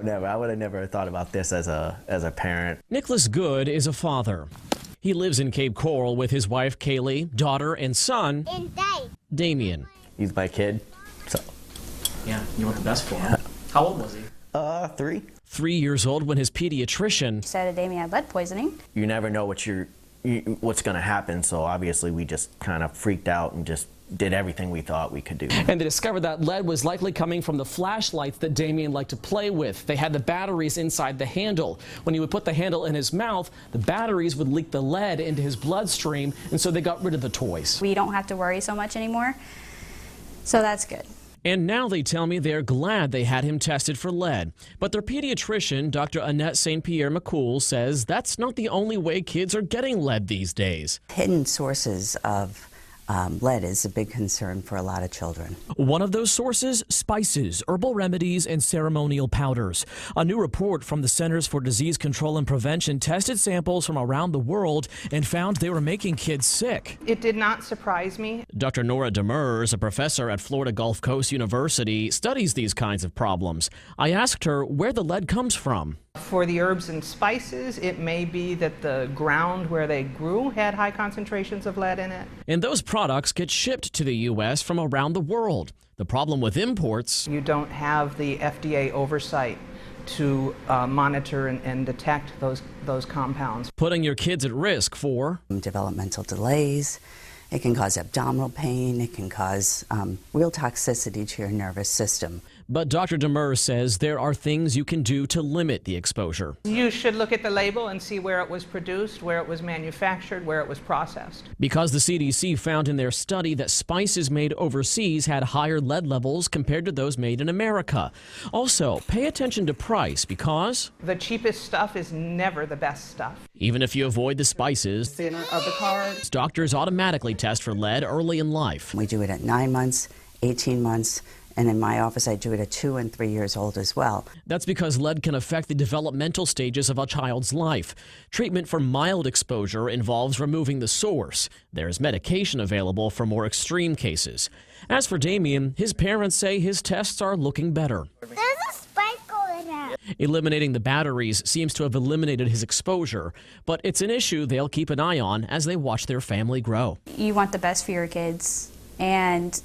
Never. I would have never thought about this as a parent. Nicholas Good is a father. He lives in Cape Coral with his wife, Kaylee, daughter, and son, Damien. He's my kid, so. Yeah, you want the best for him. How old was he? 3. 3 years old when his pediatrician said Damien had lead poisoning. You never know what's going to happen, so obviously we just kind of freaked out and just did everything we thought we could do. And they discovered that lead was likely coming from the flashlights that Damien liked to play with. They had the batteries inside the handle. When he would put the handle in his mouth, the batteries would leak the lead into his bloodstream, and so they got rid of the toys. We don't have to worry so much anymore, so that's good. And now they tell me they're glad they had him tested for lead. But their pediatrician, Dr. Annette St. Pierre McCool, says that's not the only way kids are getting lead these days. Hidden sources of lead is a big concern for a lot of children. One of those sources, spices, herbal remedies, and ceremonial powders. A new report from the Centers for Disease Control and Prevention tested samples from around the world and found they were making kids sick. It did not surprise me. Dr. Nora Demers, a professor at Florida Gulf Coast University, studies these kinds of problems. I asked her where the lead comes from. For the herbs and spices, it may be that the ground where they grew had high concentrations of lead in it. And those products get shipped to the U.S. from around the world. The problem with imports: you don't have the FDA oversight to monitor and detect those compounds. Putting your kids at risk for developmental delays. It can cause abdominal pain. It can cause real toxicity to your nervous system. But Dr. Demers says there are things you can do to limit the exposure. You should look at the label and see where it was produced, where it was manufactured, where it was processed. Because the CDC found in their study that spices made overseas had higher lead levels compared to those made in America. Also, pay attention to price because the cheapest stuff is never the best stuff. Even if you avoid the spices, center of the card, doctors automatically test for lead early in life. We do it at 9 months, 18 months, and in my office I do it at 2 and 3 years old as well. That's because lead can affect the developmental stages of a child's life. Treatment for mild exposure involves removing the source. There's medication available for more extreme cases. As for Damien, his parents say his tests are looking better. There's a spike going out. Eliminating the batteries seems to have eliminated his exposure, but it's an issue they'll keep an eye on as they watch their family grow. You want the best for your kids, and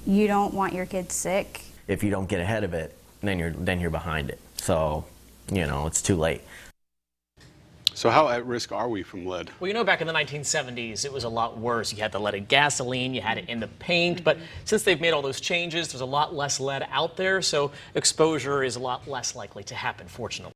you don't want your kids sick. If you don't get ahead of it, then you're behind it. So, it's too late. So how at risk are we from lead? Well, back in the 1970s, it was a lot worse. You had the lead in gasoline, you had it in the paint, but since they've made all those changes, there's a lot less lead out there, so exposure is a lot less likely to happen, fortunately.